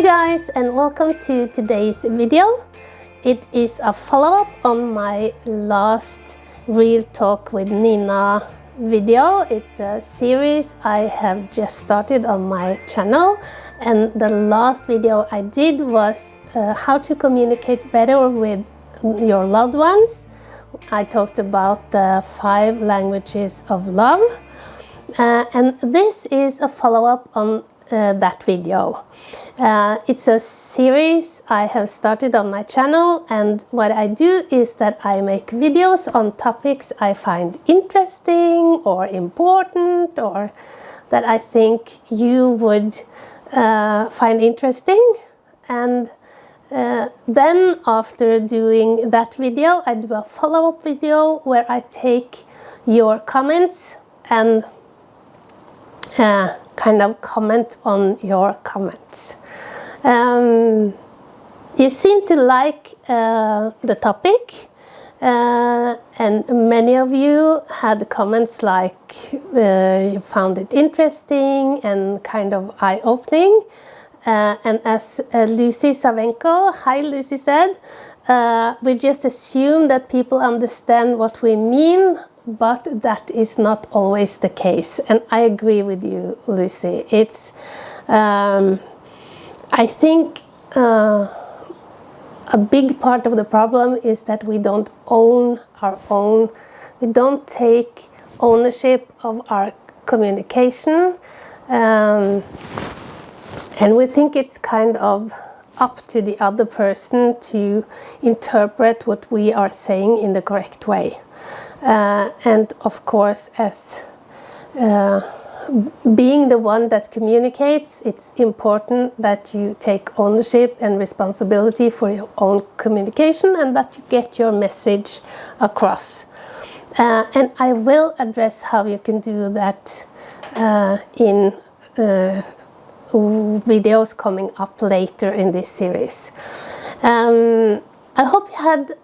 guys, and welcome to today's video. It is a follow-up on my last Real Talk with Nina video. It's a series I have just started on my channel, and the last video I did was how to communicate better with your loved ones. I talked about the 5 languages of love, and this is a follow-up on that video. It's a series I have started on my channel, and what I do is that I make videos on topics I find interesting or important, or that I think you would find interesting. And then after doing that video, I do a follow-up video where I take your comments and kind of comment on your comments. You seem to like the topic, and many of you had comments like you found it interesting and kind of eye-opening. And as Lucy Savenko, hi Lucy, said, we just assume that people understand what we mean, but that is not always the case. And I agree with you, Lucy. It's, I think a big part of the problem is that we don't own our own, we don't take ownership of our communication. And we think it's kind of up to the other person to interpret what we are saying in the correct way. And of course, as being the one that communicates, it's important that you take ownership and responsibility for your own communication, and that you get your message across. And I will address how you can do that in videos coming up later in this series. I hope you had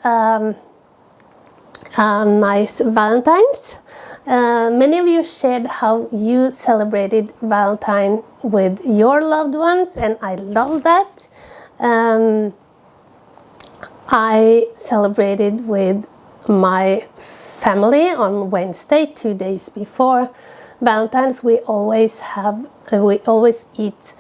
a nice Valentine's. Many of you shared how you celebrated Valentine with your loved ones, and I love that. I celebrated with my family on Wednesday, 2 days before Valentine's. We always eat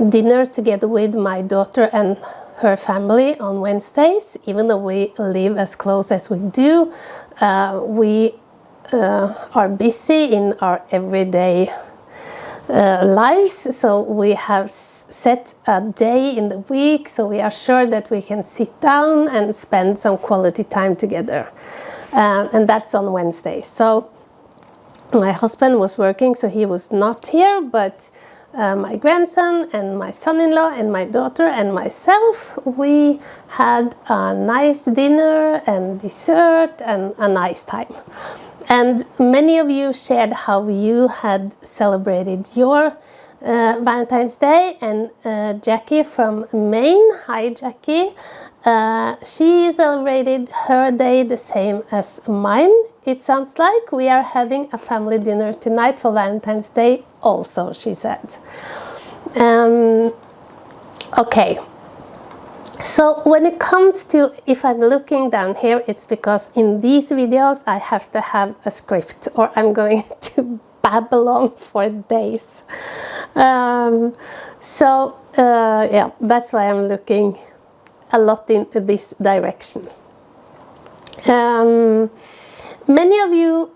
dinner together with my daughter and her family on Wednesdays. Even though we live as close as we do, we are busy in our everyday lives, so we have set a day in the week so we are sure that we can sit down and spend some quality time together, and that's on Wednesday. So my husband was working, so he was not here, but my grandson and my son-in-law and my daughter and myself, we had a nice dinner and dessert and a nice time. And many of you shared how you had celebrated your Valentine's Day, and Jackie from Maine, hi Jackie, she celebrated her day the same as mine. It sounds like we are having a family dinner tonight for Valentine's Day also, she said. Okay, so when it comes to, if I'm looking down here, it's because in these videos I have to have a script or I'm going to babble on for days. Yeah, that's why I'm looking a lot in this direction. Many of you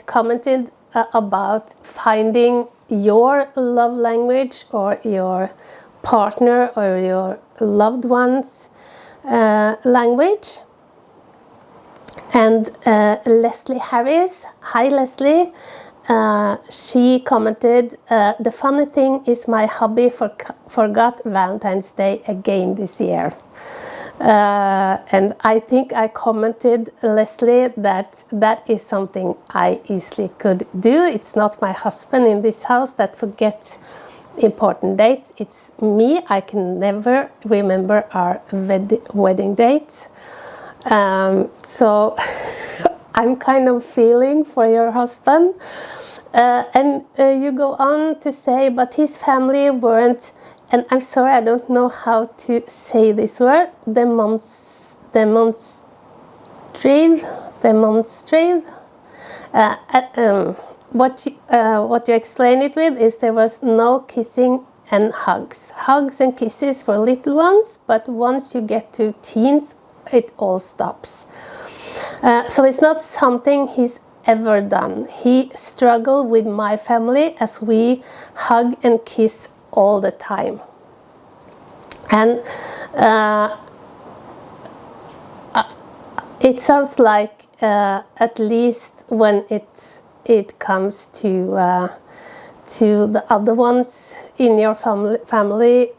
commented about finding your love language or your partner or your loved one's language. And Leslie Harris, hi Leslie, she commented, the funny thing is my hubby forgot Valentine's Day again this year. And I think I commented, Leslie, that that is something I easily could do. It's not my husband in this house that forgets important dates. It's me. I can never remember our wedding dates. So I'm kind of feeling for your husband. And you go on to say, but his family weren't, and I'm sorry, I don't know how to say this word, demonstrative. What you explain it with is there was no kissing and hugs and kisses for little ones, but once you get to teens, it all stops. So it's not something he's ever done. He struggled with my family as we hug and kiss all the time. And it sounds like at least when it comes to the other ones in your family,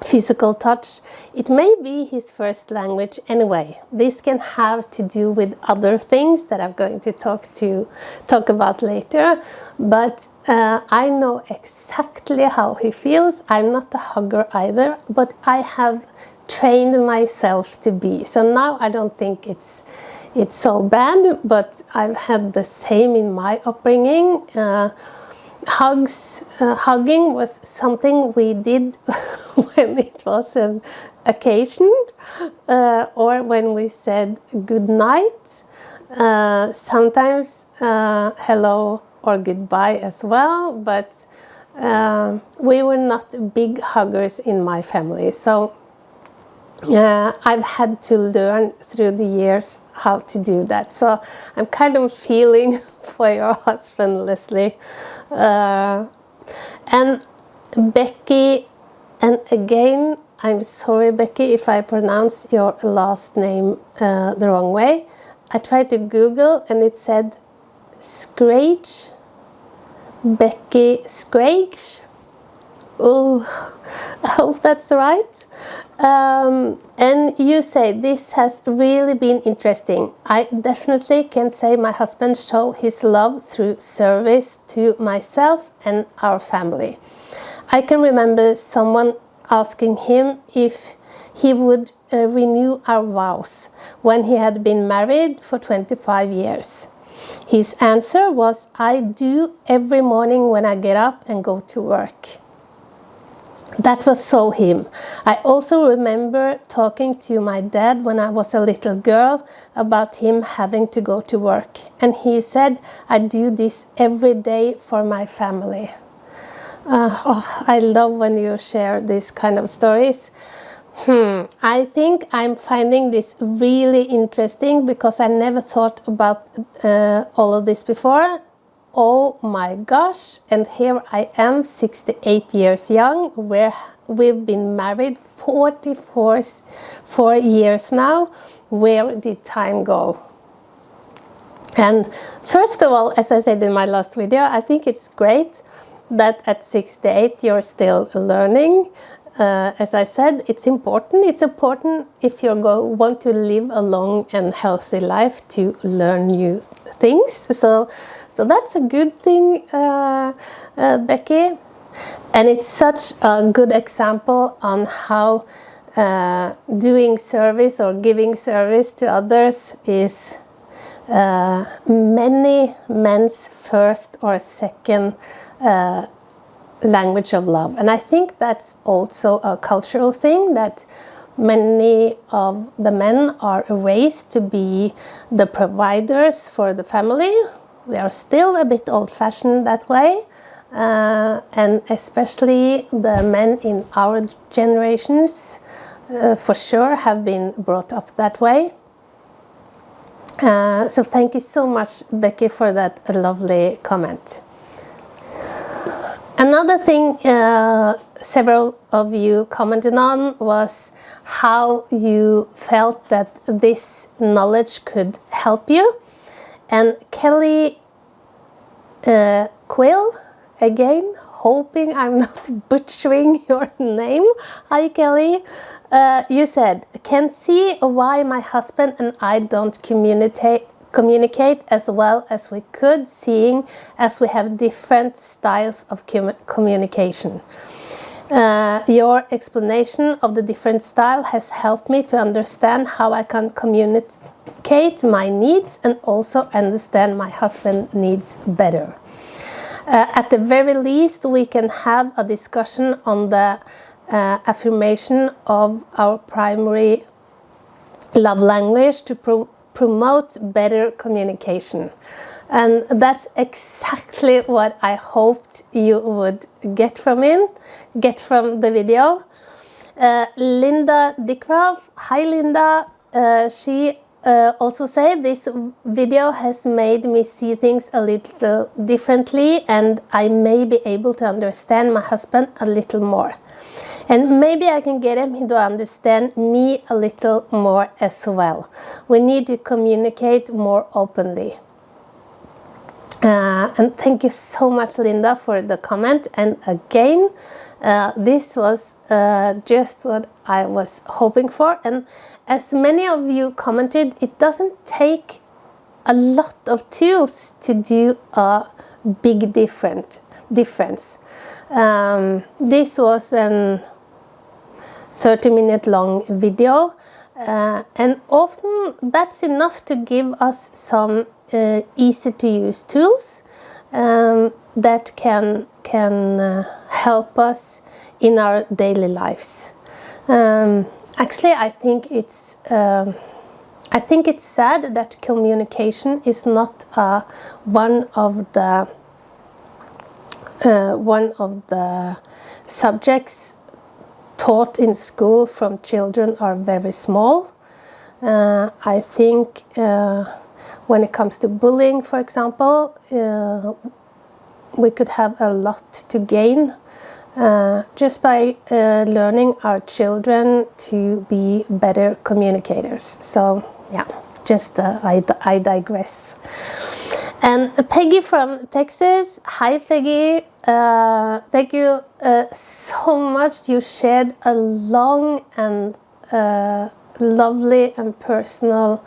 physical touch, it may be his first language anyway. This can have to do with other things that I'm going to talk about later, but I know exactly how he feels. I'm not a hugger either, but I have trained myself to be. So now I don't think it's so bad, but I've had the same in my upbringing. Hugging was something we did when it was an occasion, or when we said good night, sometimes hello or goodbye as well, but we were not big huggers in my family. So I've had to learn through the years how to do that. So I'm kind of feeling for your husband, Leslie. And Becky, and again, I'm sorry, Becky, if I pronounce your last name the wrong way. I tried to Google and it said Scrage, Becky Scrage. Oh, I hope that's right. And you say this has really been interesting. I definitely can say my husband showed his love through service to myself and our family. I can remember someone asking him if he would renew our vows when he had been married for 25 years. His answer was, I do every morning when I get up and go to work. That was so him. I also remember talking to my dad when I was a little girl about him having to go to work. And he said, I do this every day for my family. I love when you share these kind of stories. I think I'm finding this really interesting because I never thought about all of this before. Oh my gosh, and here I am, 68 years young, where we've been married 4 years now. Where did time go? And first of all, as I said in my last video, I think it's great that at 68 you're still learning. As I said, it's important. It's important if you want to live a long and healthy life to learn new things. So that's a good thing, Becky. And it's such a good example on how doing service or giving service to others is many men's first or second language of love. And I think that's also a cultural thing, that many of the men are raised to be the providers for the family. We are still a bit old-fashioned that way, and especially the men in our generations for sure have been brought up that way. So thank you so much, Becky, for that lovely comment. Another thing several of you commented on was how you felt that this knowledge could help you. And Kelly Quill, again, hoping I'm not butchering your name. Hi, Kelly. You said, can see why my husband and I don't communicate as well as we could, seeing as we have different styles of communication. Your explanation of the different style has helped me to understand how I can communicate my needs and also understand my husband's needs better. At the very least, we can have a discussion on the affirmation of our primary love language to promote better communication. And that's exactly what I hoped you would get from the video. Linda Dickrav, hi Linda, she also said this video has made me see things a little differently, and I may be able to understand my husband a little more. And maybe I can get him to understand me a little more as well. We need to communicate more openly. And thank you so much, Linda, for the comment. And again, this was just what I was hoping for. And as many of you commented, it doesn't take a lot of tools to do a big difference. This was an 30-minute long video, and often that's enough to give us some easy to use tools that can help us in our daily lives. Actually, I think it's sad that communication is not one of the subjects taught in school from children are very small. I think when it comes to bullying, for example, we could have a lot to gain just by learning our children to be better communicators. So yeah, just I digress. And Peggy from Texas, hi Peggy, thank you so much. You shared a long and lovely and personal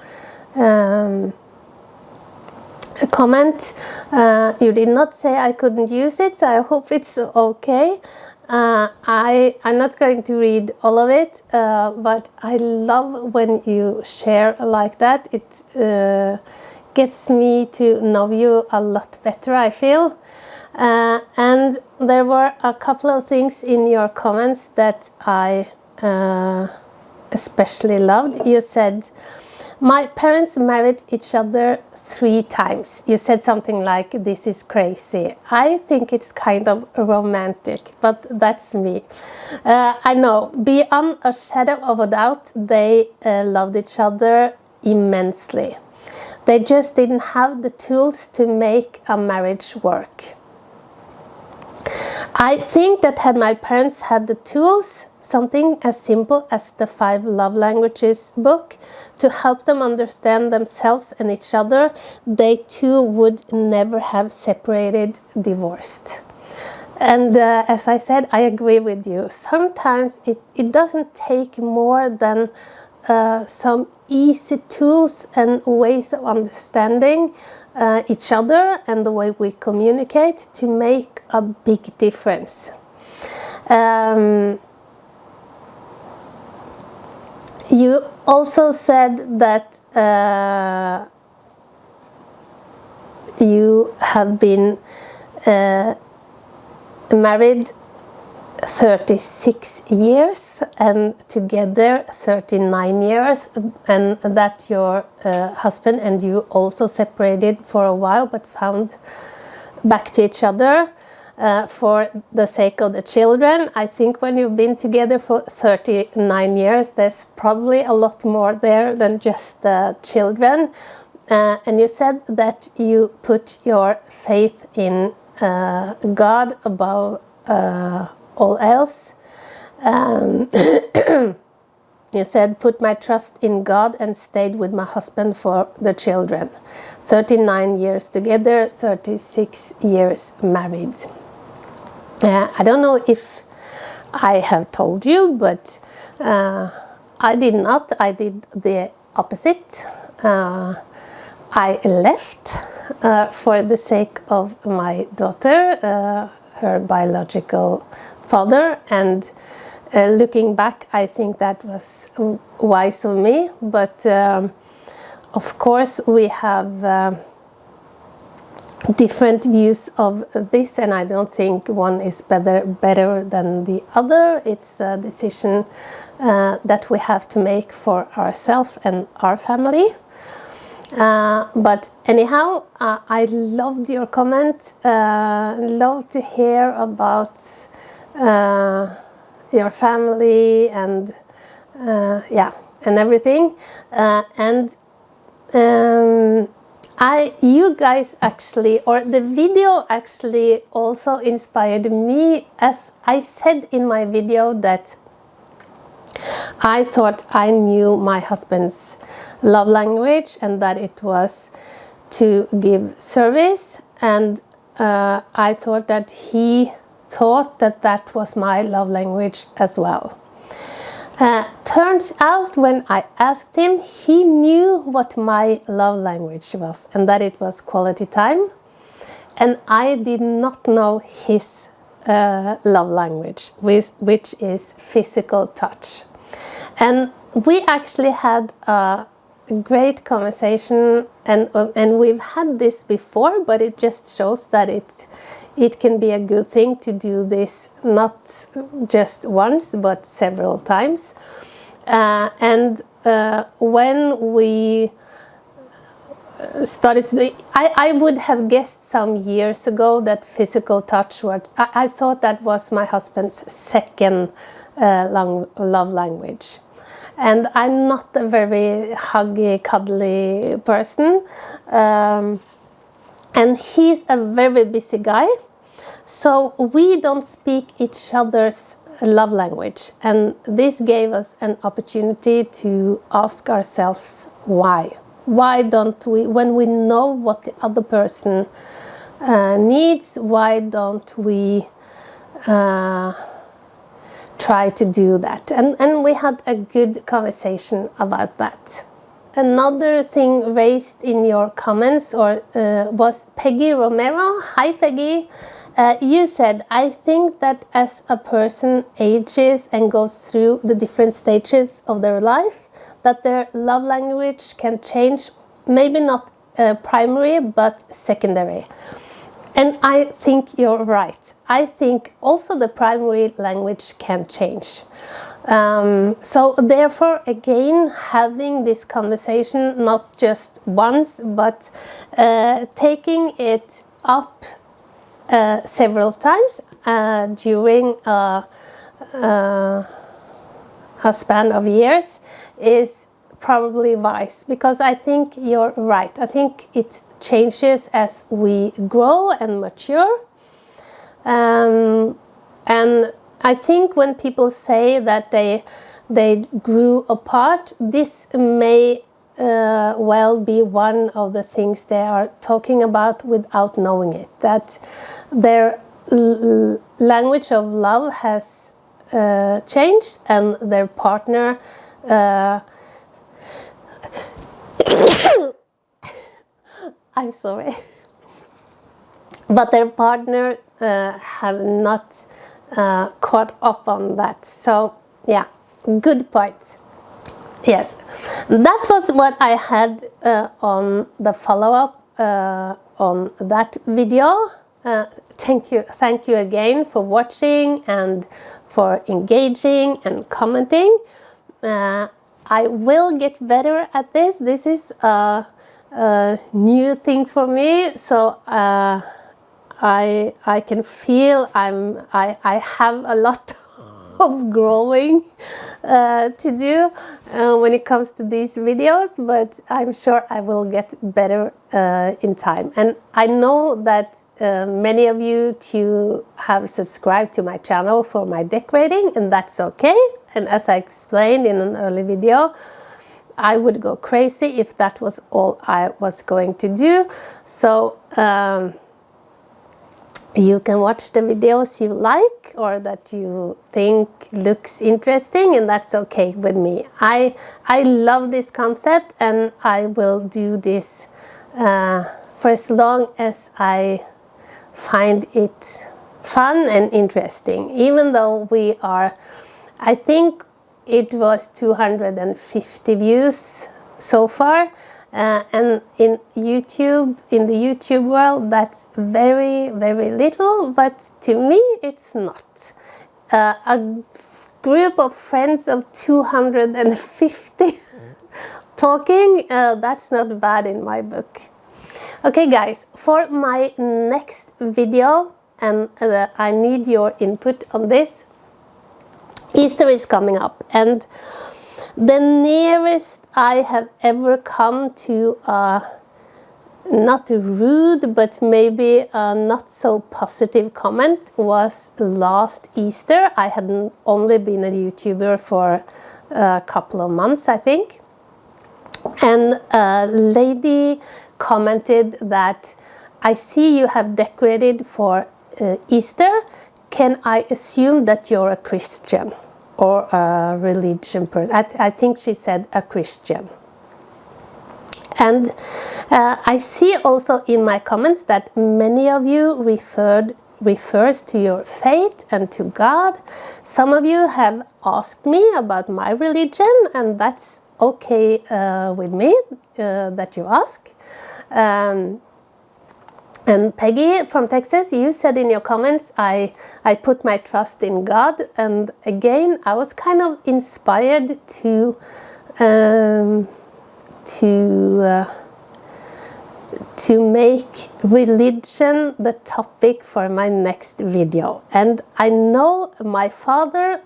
comment. You did not say I couldn't use it, so I hope it's okay. I'm not going to read all of it, but I love when you share like that. It gets me to know you a lot better, I feel. And there were a couple of things in your comments that I especially loved. You said, my parents married each other 3 times. You said something like, this is crazy. I think it's kind of romantic, but that's me. I know, beyond a shadow of a doubt, they loved each other immensely. They just didn't have the tools to make a marriage work. I think that had my parents had the tools, something as simple as the 5 Love Languages book, to help them understand themselves and each other, they too would never have separated, divorced. And as I said, I agree with you. Sometimes it doesn't take more than some easy tools and ways of understanding each other and the way we communicate to make a big difference. You also said that you have been married 36 years and together 39 years, and that your husband and you also separated for a while but found back to each other for the sake of the children. I think when you've been together for 39 years, there's probably a lot more there than just the children. And you said that you put your faith in God above all else. You said, put my trust in God and stayed with my husband for the children. 39 years together, 36 years married. I don't know if I have told you, but I did not. I did the opposite. I left for the sake of my daughter. Her biological father, and looking back, I think that was wise of me. But of course, we have different views of this, and I don't think one is better than the other. It's a decision that we have to make for ourselves and our family. But anyhow, I loved your comment. Love to hear about your family and and everything. You guys actually, or the video actually also inspired me, as I said in my video that I thought I knew my husband's love language and that it was to give service, and I thought that he thought that that was my love language as well. Turns out when I asked him, he knew what my love language was, and that it was quality time, and I did not know his love language, which is physical touch. And we actually had a great conversation, and we've had this before, but it just shows that it can be a good thing to do this not just once but several times. When we started to do it, I would have guessed some years ago that physical touch was, I thought that was my husband's second love language. And I'm not a very huggy, cuddly person. And he's a very busy guy. So we don't speak each other's love language. And this gave us an opportunity to ask ourselves why. Why don't we, when we know what the other person needs, why don't we try to do that? And we had a good conversation about that. Another thing raised in your comments was Peggy Romero. Hi Peggy. You said, I think that as a person ages and goes through the different stages of their life, that their love language can change, maybe not primary, but secondary. And I think you're right. I think also the primary language can change. So therefore, again, having this conversation not just once, but taking it up several times during a span of years is probably wise, because I think you're right. I think it changes as we grow and mature. And I think when people say that they grew apart, this may well be one of the things they are talking about without knowing it. That their language of love has changed, and their partner I'm sorry. But their partner have not caught up on that. So, yeah, good point. Yes, that was what I had on the follow-up on that video. Thank you again for watching and for engaging and commenting. I will get better at this. This is a new thing for me, so I can feel I have a lot of growing to do when it comes to these videos, but I'm sure I will get better in time. And I know that many of you too have subscribed to my channel for my decorating, and that's okay. And as I explained in an early video, I would go crazy if that was all I was going to do. So you can watch the videos you like or that you think looks interesting, and that's okay with me. I love this concept, and I will do this for as long as I find it fun and interesting, even though we are, I think it was 250 views so far, and in YouTube, in the YouTube world, that's very, very little, but to me it's not. A group of friends of 250 talking, that's not bad in my book. Okay guys, for my next video, and I need your input on this, Easter is coming up, and the nearest I have ever come to not rude, but maybe a not so positive comment was last Easter. I had only been a YouTuber for a couple of months, I think. And a lady commented that, I see you have decorated for Easter. Can I assume that you're a Christian or a religion person? I think she said a Christian. And I see also in my comments that many of you refers to your faith and to God. Some of you have asked me about my religion, and that's okay with me that you ask. And Peggy from Texas, you said in your comments, I put my trust in God, and again I was kind of inspired to make religion the topic for my next video. And I know my father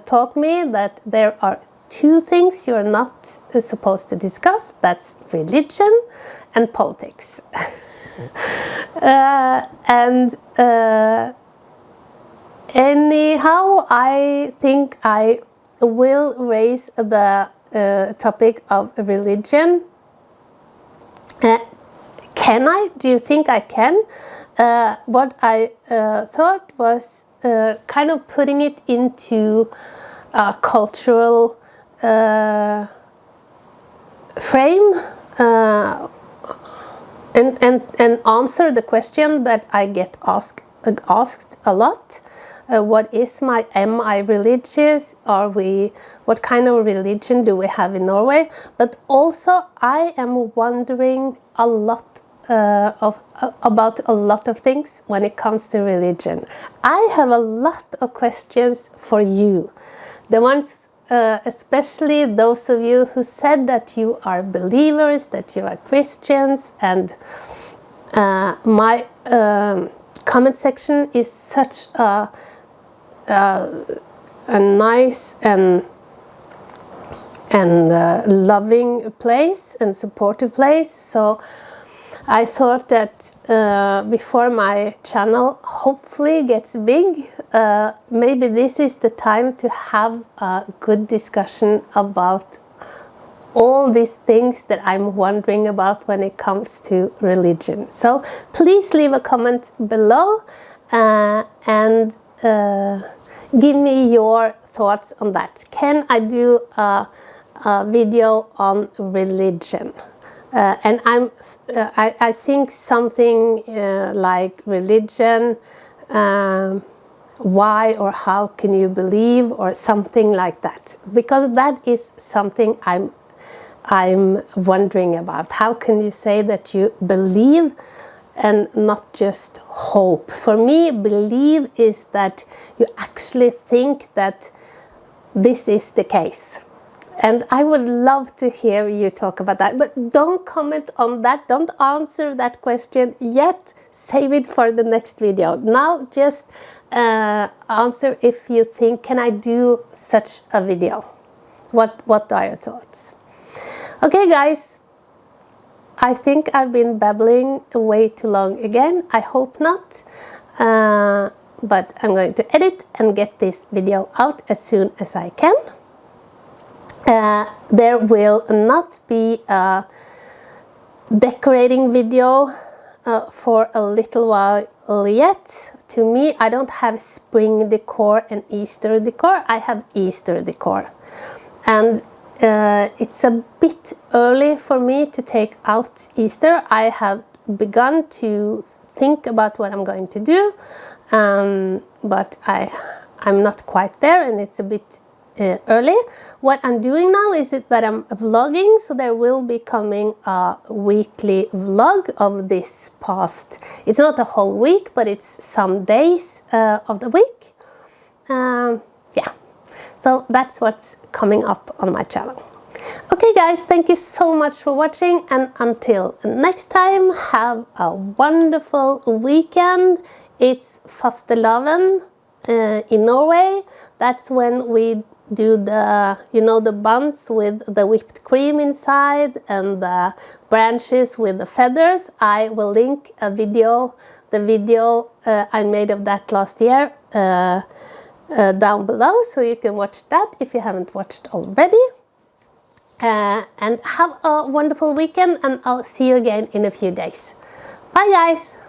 taught me that there are two things you're not supposed to discuss. That's religion and politics. Anyhow, I think I will raise the topic of religion. Can I? Do you think I can? What I thought was kind of putting it into a cultural frame and answer the question that I get asked a lot. Am I religious? What kind of religion do we have in Norway? But also I am wondering a lot about a lot of things when it comes to religion. I have a lot of questions for you. The ones, especially those of you who said that you are believers, that you are Christians, and my comment section is such a nice and loving place and supportive place. So I thought that before my channel hopefully gets big, maybe this is the time to have a good discussion about all these things that I'm wondering about when it comes to religion. So please leave a comment below and give me your thoughts on that. Can I do a video on religion? And I think something like religion, why or how can you believe, or something like that, because that is something I'm wondering about. How can you say that you believe and not just hope? For me, believe is that you actually think that this is the case. And I would love to hear you talk about that. But don't comment on that. Don't answer that question yet. Save it for the next video. Now just answer if you think, can I do such a video? What are your thoughts? Okay guys, I think I've been babbling way too long again. I hope not. But I'm going to edit and get this video out as soon as I can. There will not be a decorating video for a little while yet. To me, I don't have spring decor and Easter decor. I have Easter decor. And it's a bit early for me to take out Easter. I have begun to think about what I'm going to do, but I'm not quite there, and it's a bit early. What I'm doing now is that I'm vlogging, so there will be coming a weekly vlog of this past. It's not a whole week, but it's some days of the week. Yeah, so that's what's coming up on my channel. Okay guys, thank you so much for watching, and until next time, have a wonderful weekend. It's fastelavn in Norway. That's when we do the, the buns with the whipped cream inside and the branches with the feathers. I will link the video I made of that last year down below, so you can watch that if you haven't watched already. And have a wonderful weekend, and I'll see you again in a few days. Bye guys!